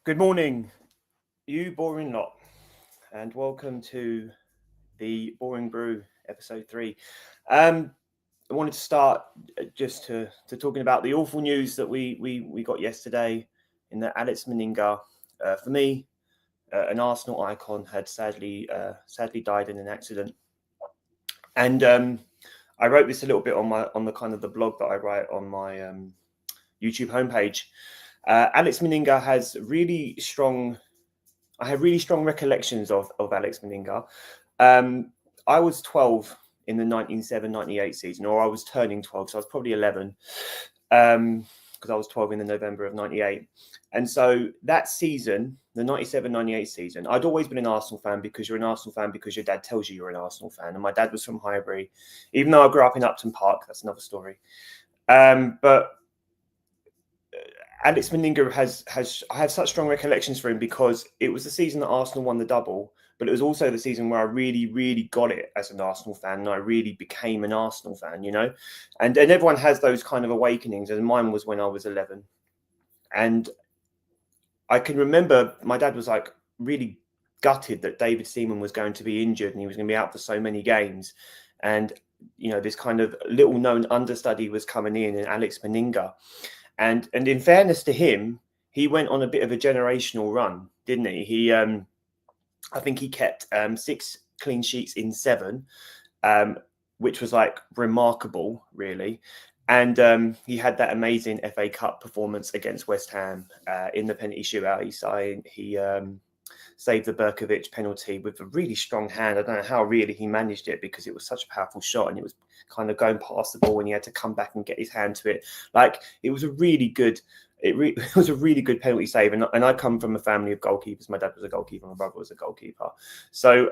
Good morning, you boring lot, and welcome to the Boring Brew episode 3. I wanted to start just to talking about the awful news that we got yesterday in that Alex Manninger, for me, an Arsenal icon, had sadly died in an accident. And I wrote this a little bit on the kind of the blog that I write on my YouTube homepage. Alex Manninger has really strong. I have really strong recollections of Alex Manninger. I was 12 in the 1997-98 season, or I was turning 12, so I was probably 11, because I was 12 in the November of 98. And so that season, the 97-98 season, I'd always been an Arsenal fan because you're an Arsenal fan because your dad tells you you're an Arsenal fan. And my dad was from Highbury, even though I grew up in Upton Park. That's another story. But Alex Manninger I have such strong recollections for him because it was the season that Arsenal won the double, but it was also the season where I really got it as an Arsenal fan, and I really became an Arsenal fan, you know. And everyone has those kind of awakenings, and mine was when I was 11. And I can remember my dad was like really gutted that David Seaman was going to be injured and he was going to be out for so many games. And, you know, this kind of little known understudy was coming in Alex Manninger. And in fairness to him, he went on a bit of a generational run, didn't he? I think he kept 6 clean sheets in 7, which was like remarkable, really. And he had that amazing FA Cup performance against West Ham in the penalty shootout. He saved the Berkovic penalty with a really strong hand. I don't know how really he managed it because it was such a powerful shot and it was kind of going past the ball and he had to come back and get his hand to it. Like, it was a really good, it was a really good penalty save. And I come from a family of goalkeepers. My dad was a goalkeeper. My brother was a goalkeeper. So,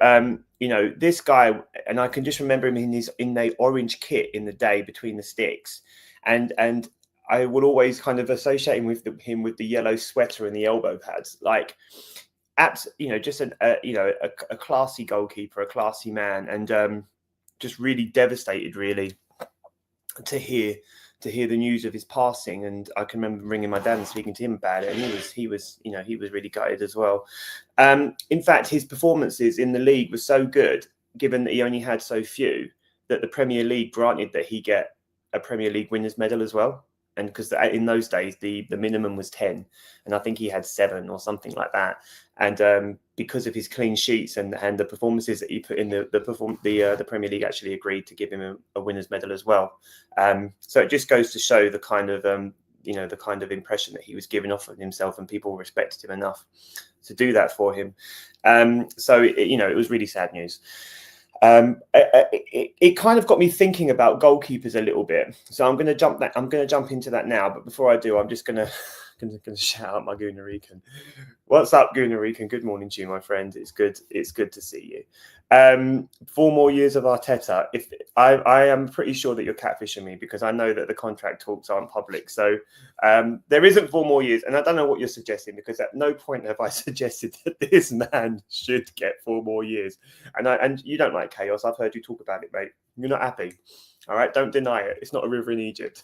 you know, this guy, and I can just remember him in the orange kit in the day between the sticks. And I will always kind of associate him with the yellow sweater and the elbow pads. Like, you know, just a classy goalkeeper, a classy man, and just really devastated, really, to hear the news of his passing. And I can remember ringing my dad and speaking to him about it, and he was really gutted as well. In fact, his performances in the league were so good, given that he only had so few, that the Premier League granted that he get a Premier League winners medal as well. And because in those days the minimum was 10, and I think he had 7 or something like that. And because of his clean sheets and the performances that he put in, the Premier League actually agreed to give him a winners medal as well. So it just goes to show the kind of the kind of impression that he was giving off of himself, and people respected him enough to do that for him. So it was really sad news. It kind of got me thinking about goalkeepers a little bit. So I'm going to jump into that now. But before I do, I'm just going to shout out my Gunnar Rican. What's up, Gunnar Rican? Good morning to you, my friend. It's good to see you. 4 more years of Arteta. If I am pretty sure that you're catfishing me, because I know that the contract talks aren't public. So there isn't 4 more years, and I don't know what you're suggesting, because at no point have I suggested that this man should get 4 more years. And you don't like chaos. I've heard you talk about it, mate. You're not happy. All right, don't deny it. It's not a river in Egypt.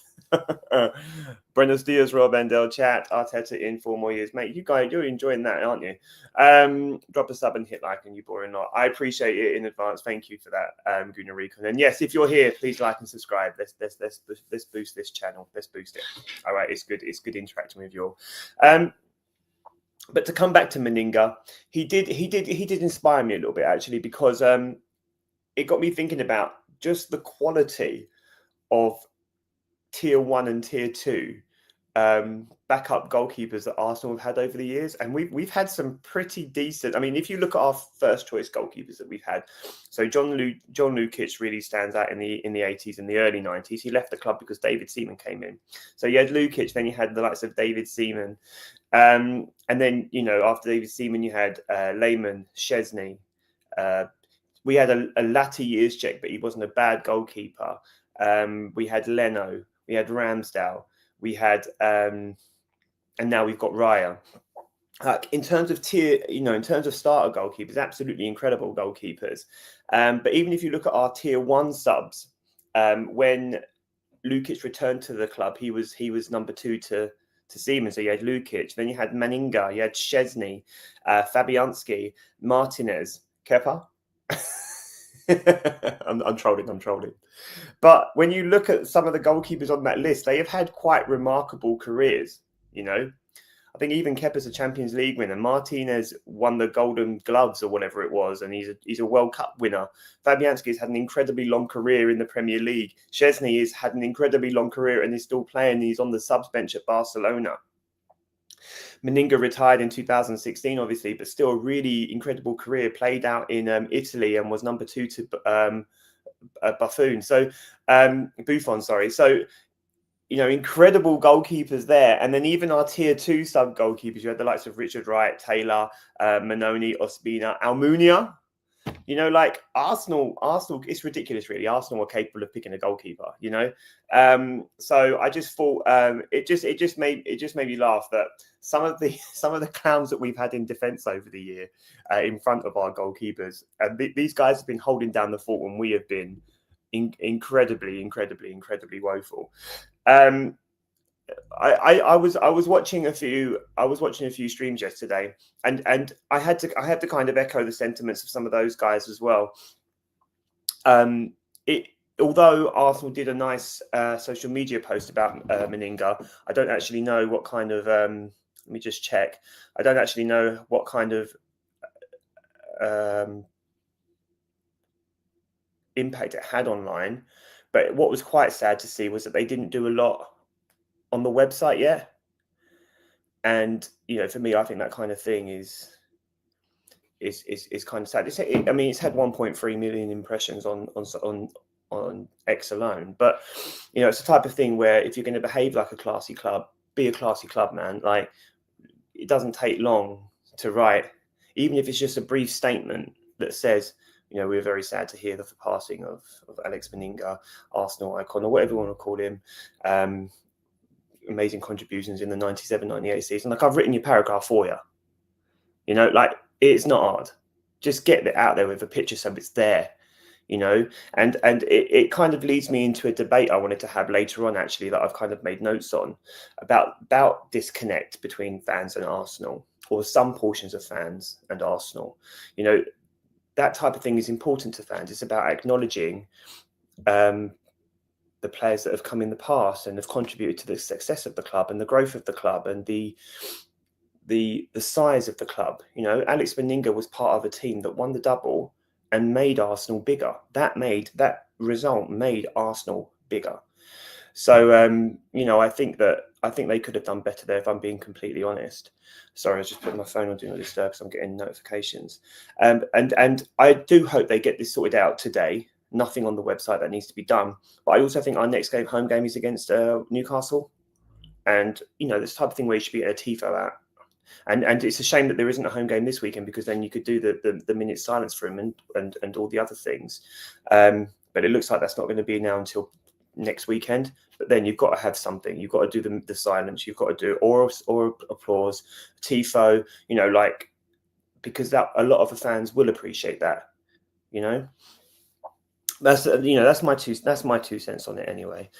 Buenos dias, Rob Endell. Chat. Arteta in 4 more years, mate. You guys, you're enjoying that, aren't you? Drop a sub and hit like, and you boring lot. I appreciate it in advance. Thank you for that, Gunnar Rican. And yes, if you're here, please like and subscribe. Let's boost this channel. Let's boost it. All right, it's good. It's good interacting with you all. But to come back to Manninger, he did inspire me a little bit, actually, because it got me thinking about just the quality of tier 1 and tier 2 backup goalkeepers that Arsenal have had over the years. And we've had some pretty decent. I mean, if you look at our first choice goalkeepers that we've had, so John Lukic really stands out in the 80s and the early 90s. He left the club because David Seaman came in. So you had Lukic, then you had the likes of David Seaman. And then, after David Seaman, you had Lehmann, Szczesny. We had a latter years check, but he wasn't a bad goalkeeper. We had Leno, we had Ramsdale, we had, and now we've got Raya. In terms of in terms of starter goalkeepers, absolutely incredible goalkeepers. But even if you look at our tier 1 subs, when Lukic returned to the club, he was number 2 to to Seaman. So you had Lukic, then you had Manninger, you had Szczesny, Fabianski, Martinez, Kepa. I'm trolling. But when you look at some of the goalkeepers on that list, they have had quite remarkable careers, you know. I think even Kepa's a Champions League winner. Martinez won the Golden Gloves or whatever it was, and he's a World Cup winner. Fabianski's had an incredibly long career in the Premier League. Szczesny has had an incredibly long career and is still playing. He's on the subs bench at Barcelona. Manninger retired in 2016, obviously, but still a really incredible career. Played out in Italy and was number 2 to Buffon. Buffon, sorry. So, you know, incredible goalkeepers there. And then even our tier 2 sub goalkeepers, you had the likes of Richard Wright, Taylor, Manoni, Ospina, Almunia. You know, like Arsenal, it's ridiculous, really. Arsenal are capable of picking a goalkeeper, you know. So I just thought it just made me laugh that some of the clowns that we've had in defence over the year in front of our goalkeepers, and these guys have been holding down the fort when we have been incredibly woeful. I was watching a few streams yesterday, and I had to kind of echo the sentiments of some of those guys as well. Although Arsenal did a nice social media post about Manninger, I don't actually know what kind of let me just check. I don't actually know what kind of impact it had online. But what was quite sad to see was that they didn't do a lot on the website yet. And, you know, for me, I think that kind of thing is kind of sad. It's had 1.3 million impressions on X alone. But, you know, it's the type of thing where if you're going to behave like a classy club, be a classy club, man. Like, it doesn't take long to write, even if it's just a brief statement that says, you know, we're very sad to hear the passing of Alex Manninger, Arsenal icon, or whatever you want to call him. Amazing contributions in the 97-98 season. Like, I've written your paragraph for you. You know, like, it's not hard. Just get it out there with a picture so it's there, you know. And it kind of leads me into a debate I wanted to have later on, actually, that I've kind of made notes on about disconnect between fans and Arsenal, or some portions of fans and Arsenal. You know, that type of thing is important to fans. It's about acknowledging the players that have come in the past and have contributed to the success of the club and the growth of the club and the size of the club. You know, Alex Manninger was part of a team that won the double and made Arsenal bigger. That result made Arsenal bigger. So, you know, I think they could have done better there, if I'm being completely honest. Sorry, I was just putting my phone on Do Not Disturb because I'm getting notifications. And I do hope they get this sorted out today. Nothing on the website that needs to be done. But I also think our next home game is against Newcastle. And, you know, this type of thing where you should be at a TIFO at. And it's a shame that there isn't a home game this weekend, because then you could do the minute silence for him and all the other things. But it looks like that's not going to be now until next weekend. But then you've got to have something. You've got to do the silence. You've got to do or applause, tifo. You know, like, because that a lot of the fans will appreciate that. You know, that's my 2 cents on it anyway.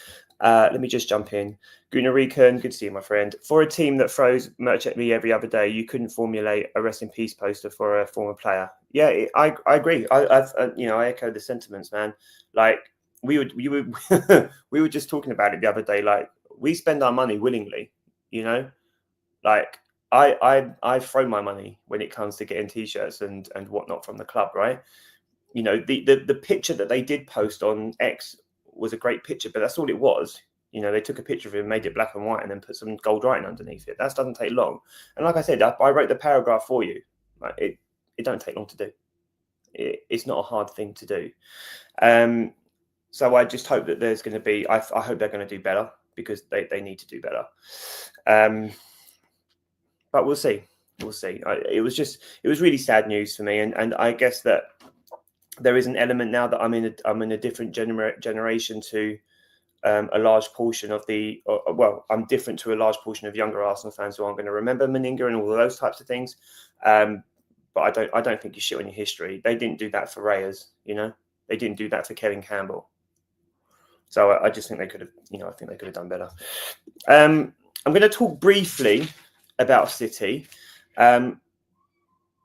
Let me just jump in. Gunnar Rican, good to see you, my friend. For a team that throws merch at me every other day, you couldn't formulate a rest in peace poster for a former player. Yeah, I agree. I echo the sentiments, man. Like, we were just talking about it the other day. Like, we spend our money willingly, you know. Like, I throw my money when it comes to getting t-shirts and whatnot from the club, right? You know, the picture that they did post on X was a great picture, but that's all it was. You know, they took a picture of him, made it black and white, and then put some gold writing underneath it. That doesn't take long. And like I said, I wrote the paragraph for you. Like, it don't take long to do. It's not a hard thing to do. So I just hope that there's going to be. I hope they're going to do better, because they need to do better. But we'll see. We'll see. It was really sad news for me, and I guess that there is an element now that I'm in a different generation to a large portion of I'm different to a large portion of younger Arsenal fans who aren't going to remember Manninger and all of those types of things. But I don't think you shit on your history. They didn't do that for Reyes, you know. They didn't do that for Kevin Campbell. So I just think they could have, I think they could have done better. I'm going to talk briefly about City. I'm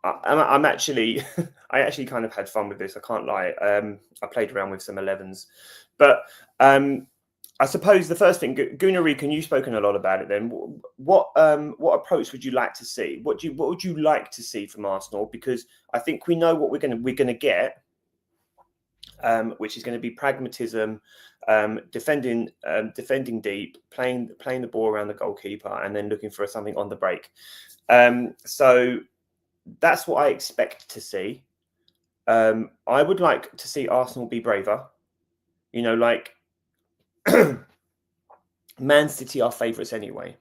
actually, I actually kind of had fun with this. I can't lie. I played around with some 11s, but I suppose the first thing, Gunnar, you've spoken a lot about it. Then, what approach would you like to see? What would you like to see from Arsenal? Because I think we know what we're gonna get, which is going to be pragmatism, defending deep, playing the ball around the goalkeeper, and then looking for something on the break. So that's what I expect to see. I would like to see Arsenal be braver. You know, like Man City are favourites anyway.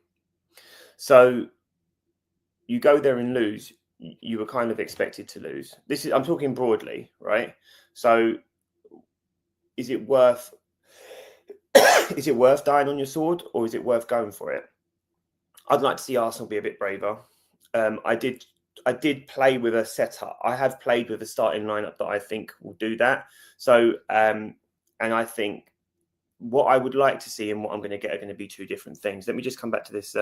So you go there and lose, you were kind of expected to lose. I'm talking broadly, right? So is it worth dying on your sword, or is it worth going for it? I'd like to see Arsenal be a bit braver. I did play with a setup. I have played with a starting lineup that I think will do that. So, and I think what I would like to see and what I'm going to get are going to be two different things. Let me just come back to this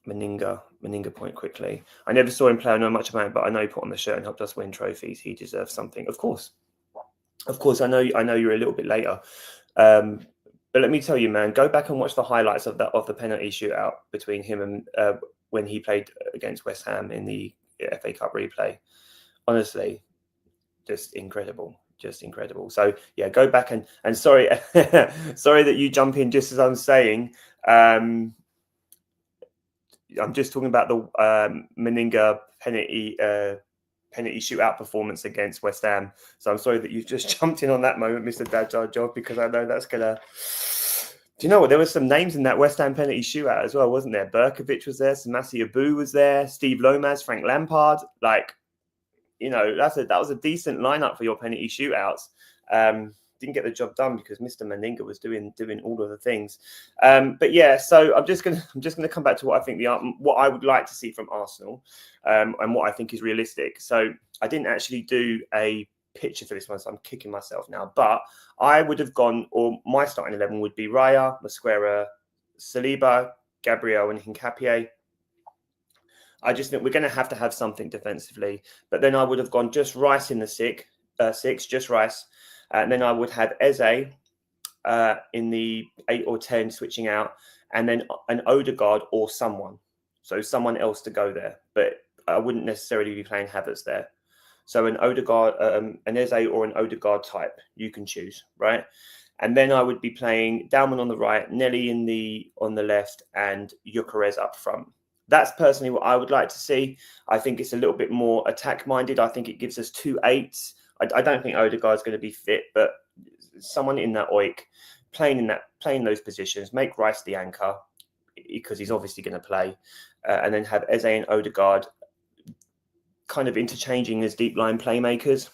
Manninger point quickly. I never saw him play. I know much about him, but I know he put on the shirt and helped us win trophies. He deserves something, of course. I know you're a little bit later. But let me tell you, man, go back and watch the highlights of the penalty shootout between him and when he played against West Ham in the FA Cup replay. Honestly, just incredible. So yeah, go back and sorry, sorry that you jump in just as I'm saying. I'm just talking about the Manninger penalty shootout performance against West Ham. So I'm sorry that you just jumped in on that moment, Mr. Dadjar Job, because I know that's gonna. Do you know what? There were some names in that West Ham penalty shootout as well, wasn't there? Berkovic was there, Samasi Abu was there, Steve Lomas, Frank Lampard. Like, you know, that was a decent lineup for your penalty shootouts. Didn't get the job done because Mr. Manninger was doing all of the things. But yeah, so I'm just gonna come back to what I think what I would like to see from Arsenal, and what I think is realistic. So I didn't actually do a picture for this one, so I'm kicking myself now. But I would have gone, or my starting 11 would be Raya, Mosquera, Saliba, Gabriel, and Hincapié. I just think we're going to have something defensively. But then I would have gone just Rice in the six, just Rice. And then I would have Eze in the 8 or 10 switching out, and then an Odegaard or someone. So someone else to go there. But I wouldn't necessarily be playing Havertz there. So an Odegaard, an Eze or an Odegaard type, you can choose, right? And then I would be playing Dalman on the right, Nelly on the left, and Gyökeres up front. That's personally what I would like to see. I think it's a little bit more attack-minded. I think it gives us 2 8s. I don't think Odegaard's going to be fit, but someone in that oik playing those positions, make Rice the anchor because he's obviously going to play, and then have Eze and Odegaard kind of interchanging as deep line playmakers.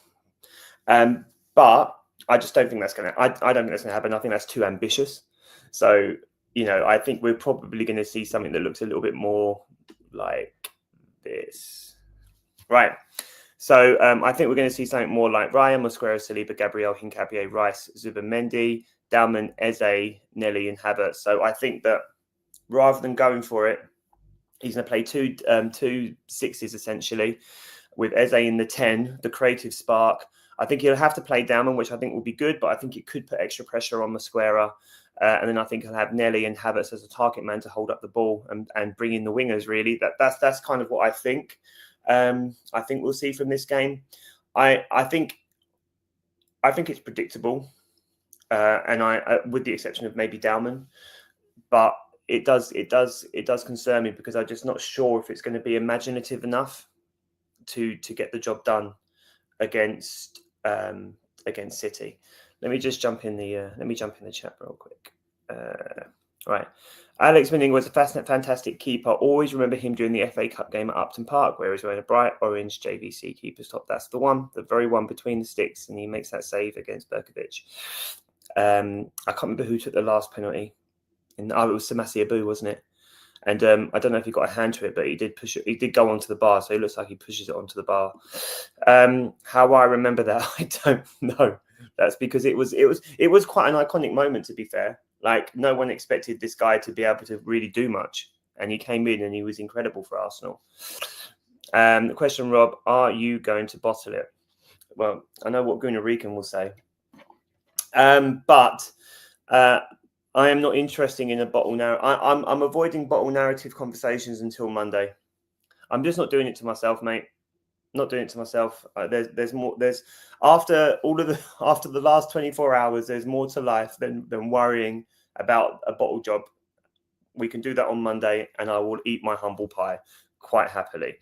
But I just don't think that's going to. I don't think that's going to happen. I think that's too ambitious. So, you know, I think we're probably going to see something that looks a little bit more like this, right? So I think we're going to see something more like Ryan, Mosquera, Saliba, Gabriel, Hincapié, Rice, Zubimendi, Dalman, Eze, Nelly, and Havertz. So I think that rather than going for it, he's going to play two sixes essentially, with Eze in the 10, the creative spark. I think he'll have to play Dalman, which I think will be good, but I think it could put extra pressure on Mosquera. And then I think he'll have Nelly and Havertz as a target man to hold up the ball and bring in the wingers. Really, that's kind of what I think. I think we'll see from this game. I think it's predictable, and I with the exception of maybe Dalman, but it does concern me because I'm just not sure if it's going to be imaginative enough to get the job done against City. Let me just jump in the chat real quick. Right. Alex Manninger was a fantastic keeper. Always remember him during the FA Cup game at Upton Park, where he was wearing a bright orange JVC keeper's top. That's the one, the very one between the sticks, and he makes that save against Berkovic. I can't remember who took the last penalty. It was Samasi Abu, wasn't it? And I don't know if he got a hand to it, but he did push it. He did go onto the bar, so it looks like he pushes it onto the bar. How I remember that, I don't know. That's because it was quite an iconic moment, to be fair. Like, no one expected this guy to be able to really do much, and he came in and he was incredible for Arsenal. The question, Rob, are you going to bottle it? Well, I know what Gunnar Rican will say, but I am not interested in a bottle now. I'm avoiding bottle narrative conversations until Monday. I'm just not doing it to myself, mate. Not doing it to myself. There's more. There's after the last 24 hours, there's more to life than worrying about a bottle job. We can do that on Monday, and I will eat my humble pie quite happily.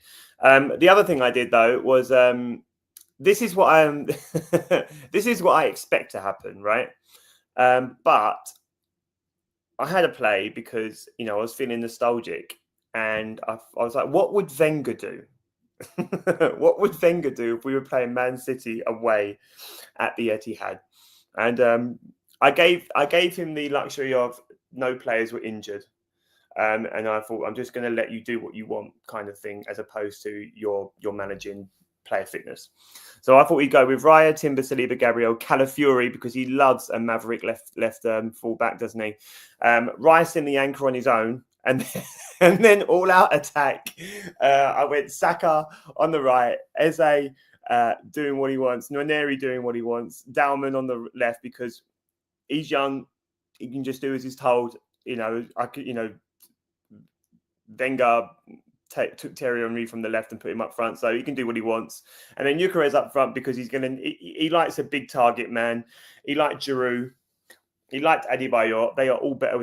The other thing I did though was this is what I'm. This is what I expect to happen, right? But I had a play because I was feeling nostalgic, and I was like, what would Wenger do? What would Wenger do if we were playing Man City away at the Etihad? And I gave him the luxury of no players were injured, and I thought I'm just going to let you do what you want, kind of thing, as opposed to your managing player fitness. So I thought we'd go with Raya, Timber, Saliba, Gabriel, Calafiori, because he loves a maverick left fullback, doesn't he? Rice in the anchor on his own. And then all out attack. I went Saka on the right, Eze doing what he wants, Nwaneri doing what he wants, Dalman on the left because he's young. He can just do as he's told. Wenger took Thierry Henry from the left and put him up front, so he can do what he wants. And then Gyökeres up front because he likes a big target man. He liked Giroud. He liked Adebayor. They are all better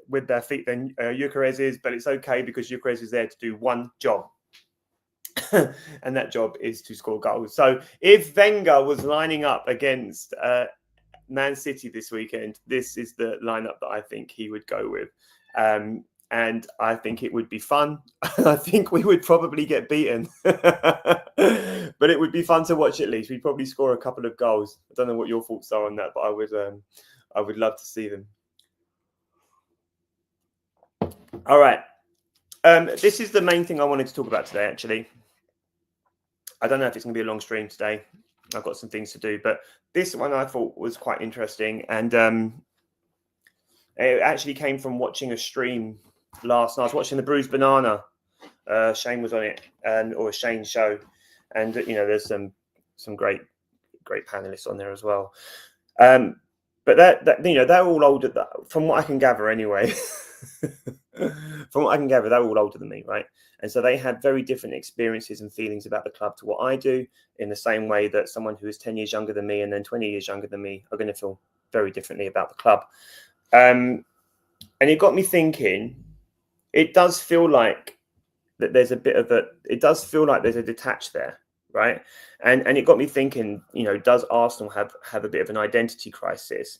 with their feet than Gyökeres is, but it's okay because Gyökeres is there to do one job. And that job is to score goals. So if Wenger was lining up against Man City this weekend, this is the lineup that I think he would go with. And I think it would be fun. I think we would probably get beaten, but it would be fun to watch at least. We'd probably score a couple of goals. I don't know what your thoughts are on that, but I would love to see them. All right. This is the main thing I wanted to talk about today, actually. I don't know if it's going to be a long stream today. I've got some things to do, but this one I thought was quite interesting. And it actually came from watching a stream last night. I was watching the Bruised Banana. Shane was on it, or a Shane show. And, there's some great panelists on there as well. But they're all older, from what I can gather anyway. From what I can gather, they're all older than me, right? And so they had very different experiences and feelings about the club to what I do, in the same way that someone who is 10 years younger than me and then 20 years younger than me are going to feel very differently about the club. And it got me thinking, it does feel like that there's a bit of it does feel like there's a detach there, right? And it got me thinking, does Arsenal have a bit of an identity crisis?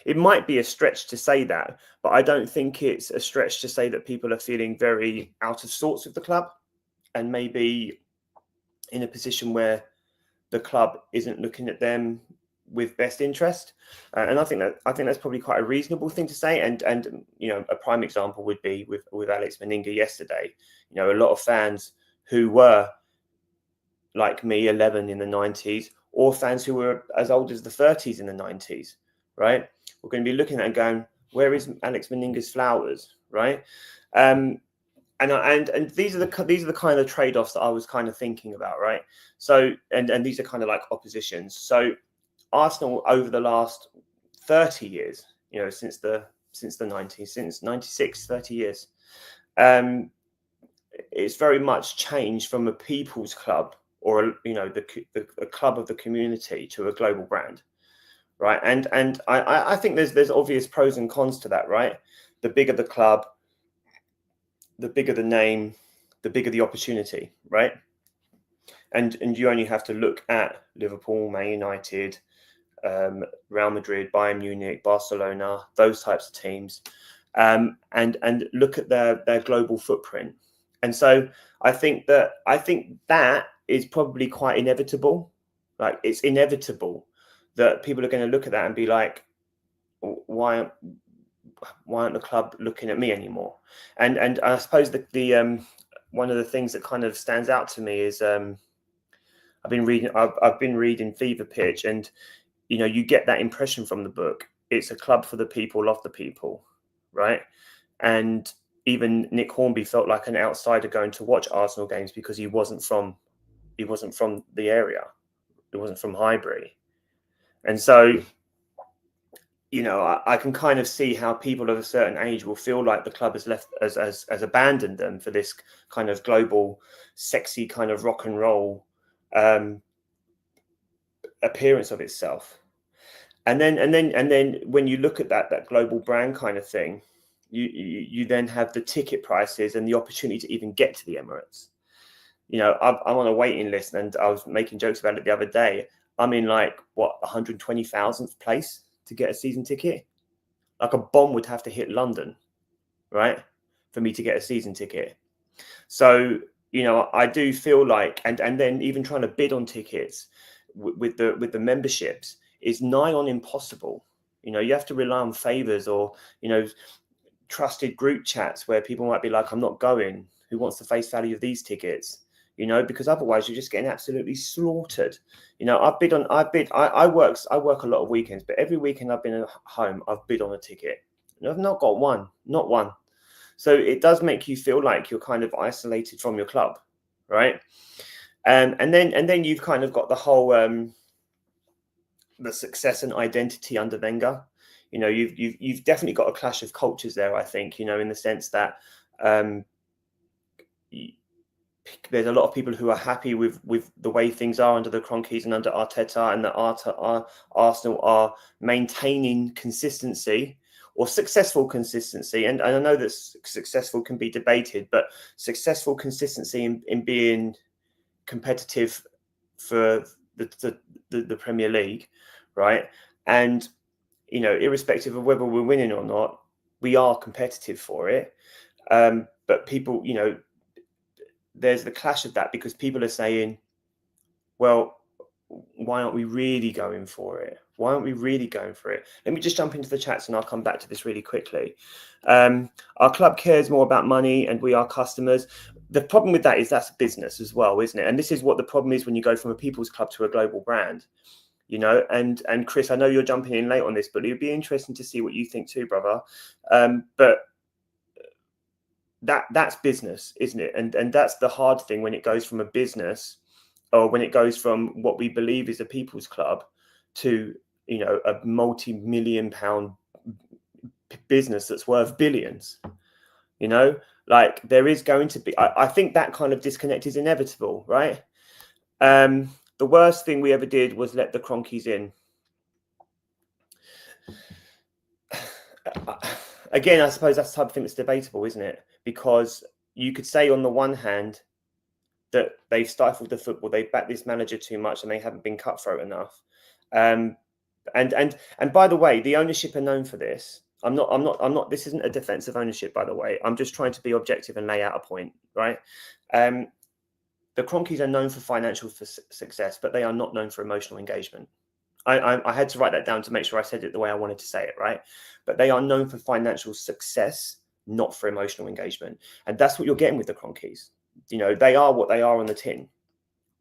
It might be a stretch to say that, but I don't think it's a stretch to say that people are feeling very out of sorts with the club and maybe in a position where the club isn't looking at them with best interest. And I think that's probably quite a reasonable thing to say. And a prime example would be with Alex Manninger yesterday. A lot of fans who were like me, 11 in the 90s, or fans who were as old as the 30s in the 90s, right? We're going to be looking at and going, where is Alex Meninger's flowers, right? And these are the kind of trade-offs that I was kind of thinking about, right? So and these are kind of like oppositions. So Arsenal over the last 30 years, since the 90s, since 96, 30 years, it's very much changed from a people's club or a club of the community to a global brand, right? And I think there's obvious pros and cons to that, right? The bigger the club, the bigger the name, the bigger the opportunity, right? And you only have to look at Liverpool, Man United, Real Madrid, Bayern Munich, Barcelona, those types of teams, and look at their global footprint. And so I think that is probably quite inevitable. Like, it's inevitable that people are going to look at that and be like, why aren't the club looking at me anymore? And I suppose the one of the things that kind of stands out to me is I've been reading Fever Pitch, and you know, you get that impression from the book. It's a club for the people, of the people, right? And even Nick Hornby felt like an outsider going to watch Arsenal games because he wasn't from the area. He wasn't from Highbury. And so, you know, I can kind of see how people of a certain age will feel like the club has left as abandoned them for this kind of global, sexy kind of rock and roll appearance of itself. And then when you look at that global brand kind of thing, you then have the ticket prices and the opportunity to even get to the Emirates. You know, I'm on a waiting list, and I was making jokes about it the other day. I'm in like what 120,000th place to get a season ticket. Like a bomb would have to hit London, right, for me to get a season ticket. So, you know, I do feel like, and then even trying to bid on tickets with the memberships is nigh on impossible. You know, you have to rely on favors or, you know, trusted group chats where people might be like, I'm not going. Who wants the face value of these tickets? You know, because otherwise you're just getting absolutely slaughtered. You know, I work a lot of weekends, but every weekend I've been at home, I've bid on a ticket. And I've not got one, not one. So it does make you feel like you're kind of isolated from your club, right? And then you've kind of got the whole the success and identity under Wenger. You know, you've definitely got a clash of cultures there, I think, you know, in the sense that there's a lot of people who are happy with the way things are under the Kroenkes and under Arteta, and that Arsenal are maintaining consistency or successful consistency. And I know that successful can be debated, but successful consistency in being competitive for the Premier League, right? And, you know, irrespective of whether we're winning or not, we are competitive for it. But people, you know, there's the clash of that because people are saying, well, why aren't we really going for it? Why aren't we really going for it? Let me just jump into the chats and I'll come back to this really quickly. Our club cares more about money and we are customers. The problem with that is that's business as well, isn't it? And this is what the problem is when you go from a people's club to a global brand, you know. And Chris, I know you're jumping in late on this, but it'd be interesting to see what you think too, brother. But that's business, isn't it? And that's the hard thing when it goes from a business, or when it goes from what we believe is a people's club to, you know, a multi-million-pound business that's worth billions. You know, like there is going to be, I think that kind of disconnect is inevitable, right? The worst thing we ever did was let the Kroenkes in. Again, I suppose that's the type of thing that's debatable, isn't it? Because you could say on the one hand that they've stifled the football, they've backed this manager too much, and they haven't been cutthroat enough. And by the way, the ownership are known for this. I'm not. This isn't a defensive ownership, by the way. I'm just trying to be objective and lay out a point, right? The Kroenkes are known for financial success, but they are not known for emotional engagement. I had to write that down to make sure I said it the way I wanted to say it, right? But they are known for financial success, not for emotional engagement. And that's what you're getting with the Kroenkes. You know, they are what they are on the tin,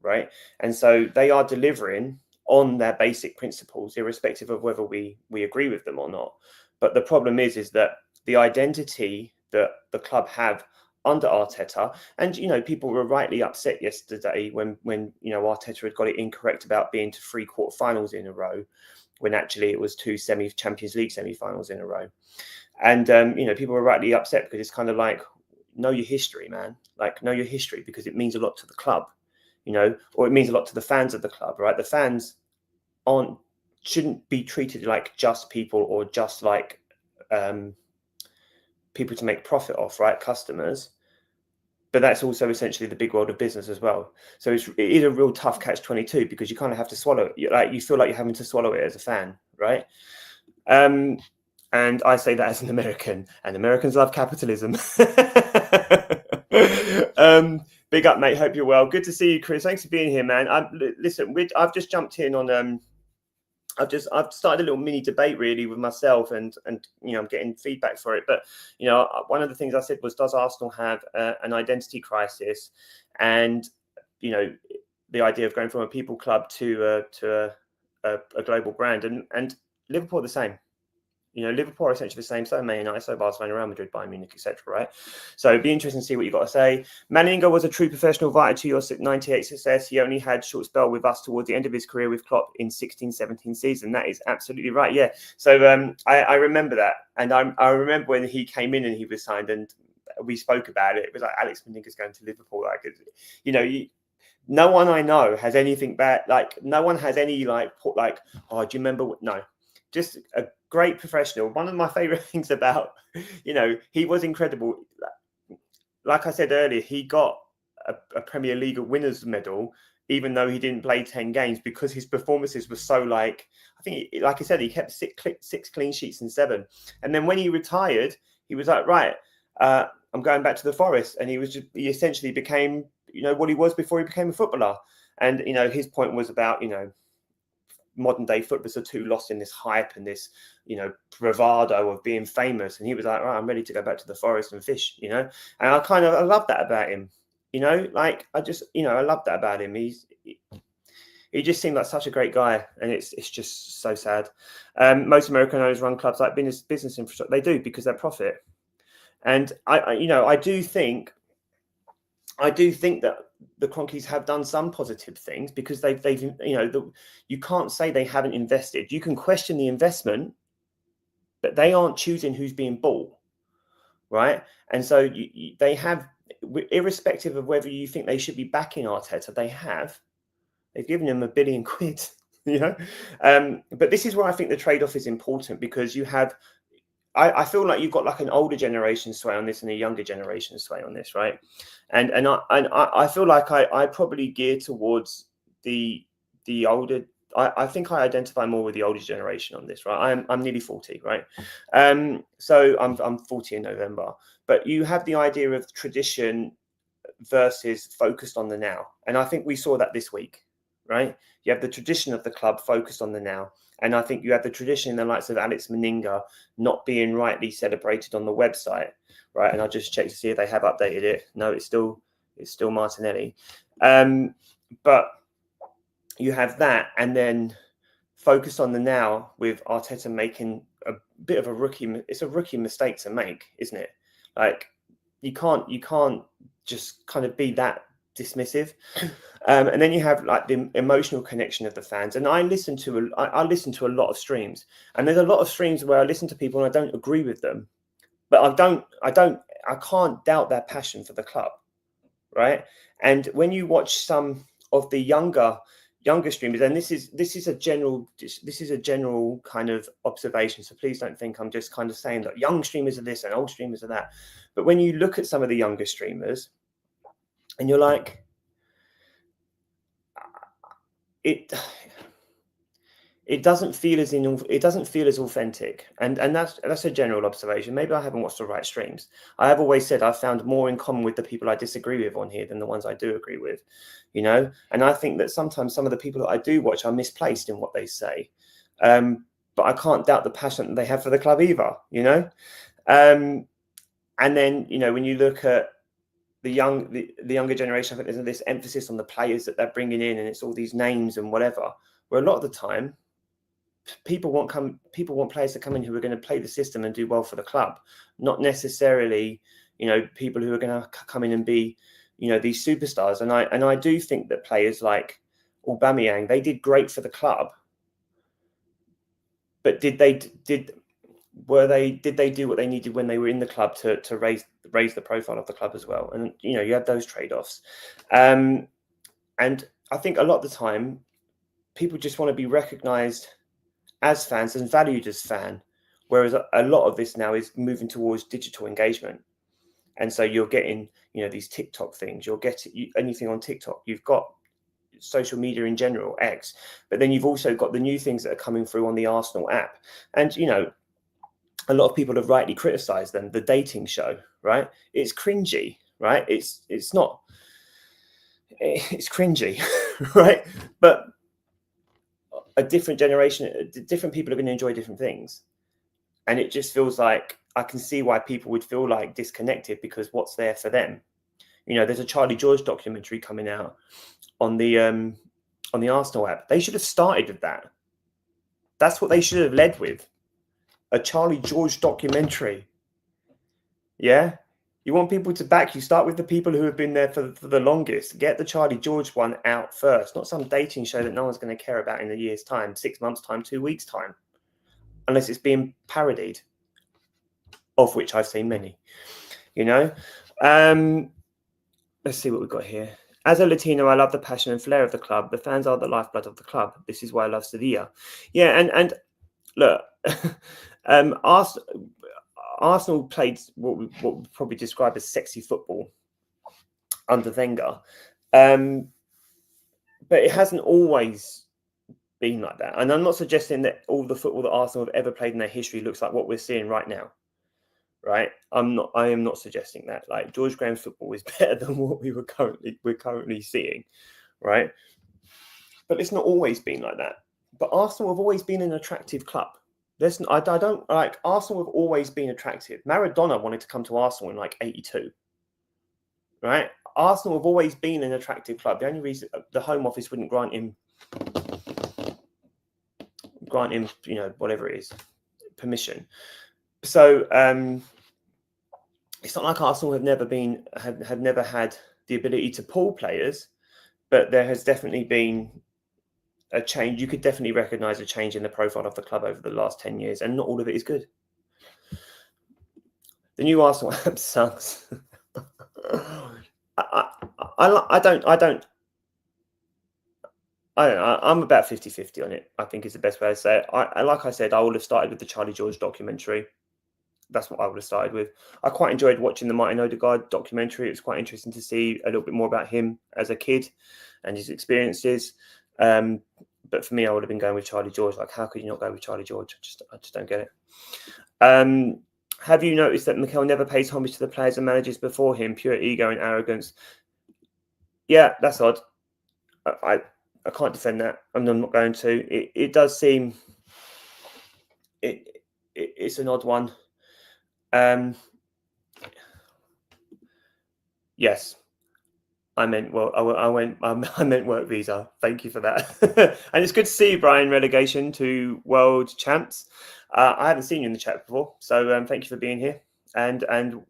right? And so they are delivering on their basic principles, irrespective of whether we agree with them or not. But the problem is that the identity that the club have under Arteta, and, you know, people were rightly upset yesterday when you know, Arteta had got it incorrect about being to 3 quarterfinals in a row, when actually it was 2 Champions League semi-finals in a row. And you know, people were rightly upset because it's kind of like, know your history, man. Like, know your history, because it means a lot to the club, you know, or it means a lot to the fans of the club, right? The fans shouldn't be treated like just people, or just like people to make profit off, right? Customers. But that's also essentially the big world of business as well. So it is a real tough catch-22, because you kind of have to swallow it. Like, you feel like you're having to swallow it as a fan, right? And I say that as an American, and Americans love capitalism. Big up, mate. Hope you're well. Good to see you, Chris. Thanks for being here, man. Listen, I've just jumped in on I've started a little mini debate really with myself, and you know, I'm getting feedback for it. But, you know, one of the things I said was, does Arsenal have an identity crisis? And, you know, the idea of going from a people club to a global brand, and Liverpool are the same. You know, Liverpool are essentially the same. So Man United, so Barcelona, Real Madrid, Bayern Munich, etc. Right? So it'd be interesting to see what you got to say. Manninger was a true professional, vital to your 98 success. He only had a short spell with us towards the end of his career with Klopp in 16-17 season. That is absolutely right. Yeah. So I remember that, and I remember when he came in and he was signed, and we spoke about it. It was like Alex Manninger's going to Liverpool. Like, you know, no one I know has anything bad. Like, no one has any oh, do you remember? No, just a great professional. One of my favorite things about, you know, he was incredible. Like I said earlier, he got a Premier League winners medal, even though he didn't play 10 games, because his performances were so I think, like I said, he kept six clean sheets in 7. And then when he retired, he was like, right, I'm going back to the Forest. And he essentially became, you know, what he was before he became a footballer. And, you know, his point was about, you know, modern day footballers are too lost in this hype and this, you know, bravado of being famous. And he was like, right, I'm ready to go back to the Forest and fish, you know. And I love that about him, you know. Like, I love that about him. He just seemed like such a great guy, and it's just so sad. Most American owners run clubs like business infrastructure. They do, because they're profit. And I do think that the Cronkies have done some positive things, because they've you can't say they haven't invested. You can question the investment, but they aren't choosing who's being bought, right? And so they have, irrespective of whether you think they should be backing Arteta, they've given him £1 billion, you know. But this is where I think the trade-off is important, because you have, I feel like you've got like an older generation sway on this and a younger generation sway on this, right? And I feel like I probably gear towards the older. I think I identify more with the older generation on this, right? I'm nearly 40, right? So I'm 40 in November. But you have the idea of tradition versus focused on the now, and I think we saw that this week, right? You have the tradition of the club focused on the now. And I think you have the tradition in the likes of Alex Manninger not being rightly celebrated on the website, right? And I just checked to see if they have updated it. No, it's still Martinelli. But you have that, and then focus on the now with Arteta making a bit of a rookie. It's a rookie mistake to make, isn't it? Like, you can't just kind of be that dismissive. And then you have like the emotional connection of the fans. And I listen to a lot of streams, and there's a lot of streams where I listen to people and I don't agree with them, but I can't doubt their passion for the club, right? And when you watch some of the younger streamers, and this is a general kind of observation, so please don't think I'm just kind of saying that young streamers are this and old streamers are that. But when you look at some of the younger streamers, and you're like, it doesn't feel as authentic, and that's a general observation. Maybe I haven't watched the right streams. I have always said I've found more in common with the people I disagree with on here than the ones I do agree with, you know. And I think that sometimes some of the people that I do watch are misplaced in what they say, but I can't doubt the passion that they have for the club either, you know. And then, you know, when you look at the younger generation, I think there's this emphasis on the players that they're bringing in, and it's all these names and whatever. Where a lot of the time, people want players to come in who are going to play the system and do well for the club, not necessarily, you know, people who are going to come in and be, you know, these superstars. And I do think that players like Aubameyang, they did great for the club, but did they do what they needed when they were in the club to raise the profile of the club as well? And, you know, you have those trade-offs. And I think a lot of the time people just want to be recognized as fans and valued as fan, whereas a lot of this now is moving towards digital engagement. And so you're getting, you know, these TikTok things, you'll get anything on TikTok, you've got social media in general, X, but then you've also got the new things that are coming through on the Arsenal app. And, you know, a lot of people have rightly criticized them, the dating show, right? It's cringy, right? It's cringy, right? But a different generation, different people are going to enjoy different things. And it just feels like I can see why people would feel like disconnected, because what's there for them? You know, there's a Charlie George documentary coming out on the Arsenal app. They should have started with that. That's what they should have led with. A Charlie George documentary. Yeah? You want people to back you. Start with the people who have been there for the longest. Get the Charlie George one out first. Not some dating show that no one's going to care about in a year's time, 6 months' time, 2 weeks' time. Unless it's being parodied. Of which I've seen many. You know? Let's see what we've got here. As a Latino, I love the passion and flair of the club. The fans are the lifeblood of the club. This is why I love Sevilla. Yeah, and look, Arsenal played what we probably describe as sexy football under Wenger, but it hasn't always been like that. And I'm not suggesting that all the football that Arsenal have ever played in their history looks like what we're seeing right now. Right? I am not suggesting that. Like, George Graham's football is better than what we're currently seeing, right? But it's not always been like that. But Arsenal have always been an attractive club. I don't like Arsenal have always been attractive. Maradona wanted to come to Arsenal in like 82. Right? Arsenal have always been an attractive club. The only reason the Home Office wouldn't grant him, whatever it is, permission. So it's not like Arsenal have never had the ability to pull players, but there has definitely been a change. You could definitely recognise a change in the profile of the club over the last 10 years, and not all of it is good. The new Arsenal app sucks. I don't know. I'm about 50-50 on it, I think is the best way to say it. Like I said, I would have started with the Charlie George documentary. That's what I would have started with. I quite enjoyed watching the Martin Odegaard documentary. It was quite interesting to see a little bit more about him as a kid and his experiences. But for me, I would have been going with Charlie George. Like, how could you not go with Charlie George? I just don't get it. Have you noticed that Mikel never pays homage to the players and managers before him? Pure ego and arrogance. Yeah, that's odd. I can't defend that. I'm not going to. It does seem it's an odd one. Yes, I meant I meant work visa. Thank you for that. And it's good to see you, Brian. Relegation to world champs. I haven't seen you in the chat before, so thank you for being here. And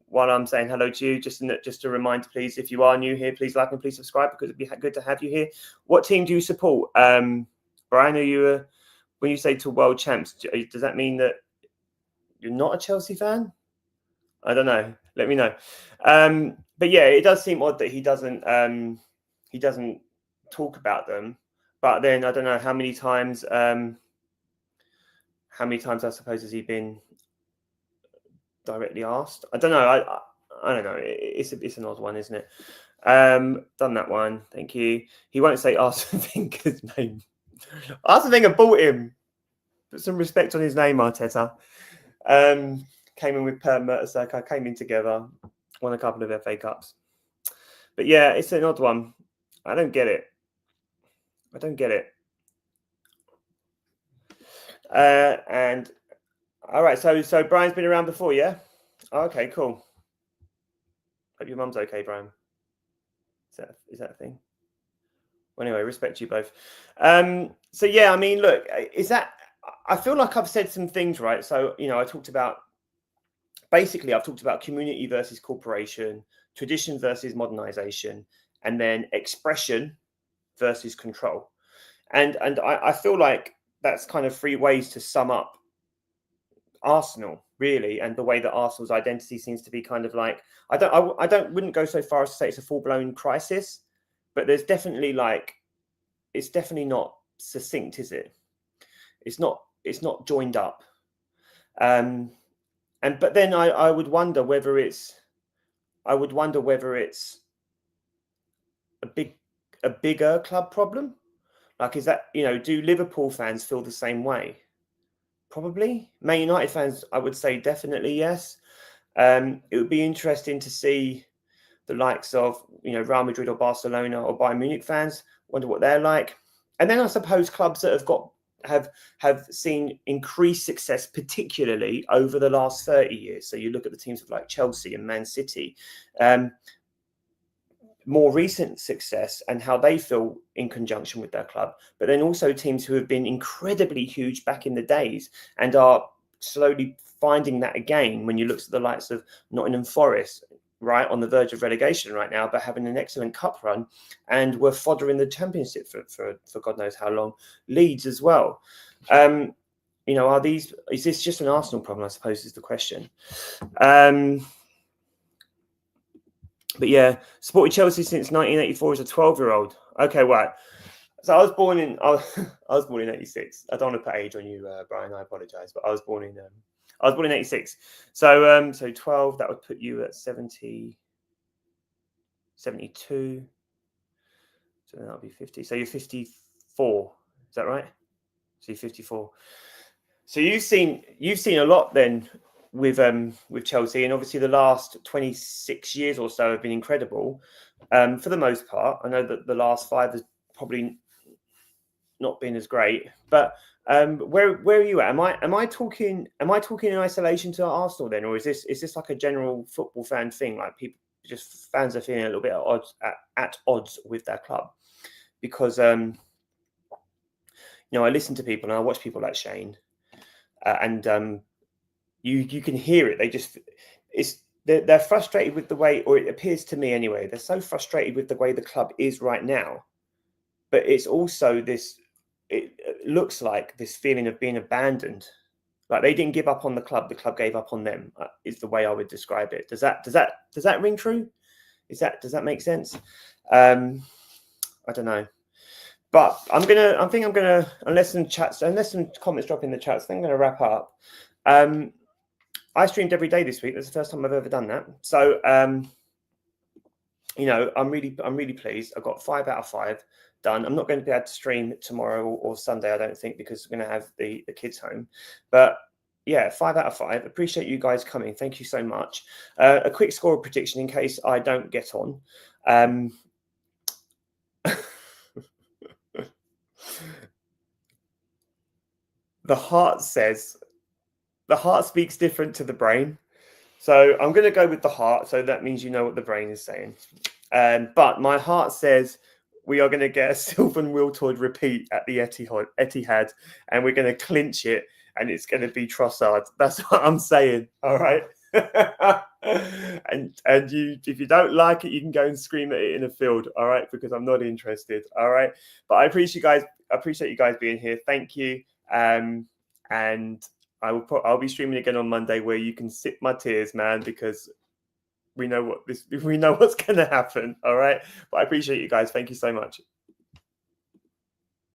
while I'm saying hello to you, just a reminder, please, if you are new here, please like and please subscribe, because it'd be good to have you here. What team do you support, Brian? Are you when you say to world champs, does that mean that you're not a Chelsea fan? I don't know. Let me know. But yeah, it does seem odd that he doesn't talk about them. But then I don't know how many times I suppose has he been directly asked? I don't know. I don't know. It's an odd one, isn't it? Done that one. Thank you. He won't say Arsene Wenger's name. Arsene Wenger bought him. Put some respect on his name, Arteta. Came in with Per Mertesacker, came in together, won a couple of FA Cups. But yeah, it's an odd one. I don't get it. And all right, so Brian's been around before, yeah? Oh, okay, cool. Hope your mum's okay, Brian. Is that a thing? Well, anyway, respect you both. So yeah, I mean, look, I feel like I've said some things, right? So, I've talked about community versus corporation, tradition versus modernization, and then expression versus control. And I feel like that's kind of 3 ways to sum up Arsenal, really, and the way that Arsenal's identity seems to be kind of like, wouldn't go so far as to say it's a full-blown crisis, but there's definitely it's definitely not succinct, is it? It's not joined up. But then I would wonder whether it's a bigger club problem. Like, is that, do Liverpool fans feel the same way? Probably. Man United fans, I would say definitely yes. It would be interesting to see the likes of, Real Madrid or Barcelona or Bayern Munich fans. Wonder what they're like. And then I suppose clubs that have seen increased success, particularly over the last 30 years. So you look at the teams of like Chelsea and Man City. more recent success and how they feel in conjunction with their club, but then also teams who have been incredibly huge back in the days and are slowly finding that again. When you look at the likes of Nottingham Forest, right on the verge of relegation right now, but having an excellent cup run, and were fodder in the Championship for God knows how long. Leeds as well. You know, is this just an Arsenal problem, I suppose, is the question. But yeah, supported Chelsea since 1984 as a 12-year-old. Okay, right. So I was born in 86. I don't want to put age on you, Brian. I apologise, but I was born in 86. So 12, that would put you at 70, 72. So then that'll be 50. So you're 54. Is that right? So you're 54. So you've seen a lot then with Chelsea, and obviously the last 26 years or so have been incredible. For the most part, I know that the last 5 has probably not been as great, but where are you at? Am I talking in isolation to Arsenal then, or is this like a general football fan thing? Like fans are feeling a little bit at odds with their club, because you know, I listen to people and I watch people like Shane, and you can hear it. They're frustrated with the way, or it appears to me anyway, they're so frustrated with the way the club is right now. But it's also it looks like this feeling of being abandoned. Like they didn't give up on the club gave up on them, is the way I would describe it. Does that ring true? Does that make sense? I don't know. But I think I'm gonna, unless some comments drop in the chats, I think I'm gonna wrap up. I streamed every day this week. That's the first time I've ever done that. So you know, I'm really pleased. I got 5 out of 5 done. I'm not going to be able to stream tomorrow or Sunday, I don't think, because we're going to have the kids home. But yeah, 5 out of 5. Appreciate you guys coming. Thank you so much. A quick score prediction in case I don't get on. The heart speaks different to the brain. So I'm going to go with the heart. So that means you know what the brain is saying. But my heart says we are going to get a Sylvan Wiltord repeat at the Etihad, and we're going to clinch it, and it's going to be Trossard. That's what I'm saying. All right. and if you don't like it, you can go and scream at it in a field. All right, because I'm not interested. All right. But I appreciate you guys being here. Thank you. And I'll be streaming again on Monday, where you can sip my tears, man, because we know what's going to happen. All right. But I appreciate you guys. Thank you so much.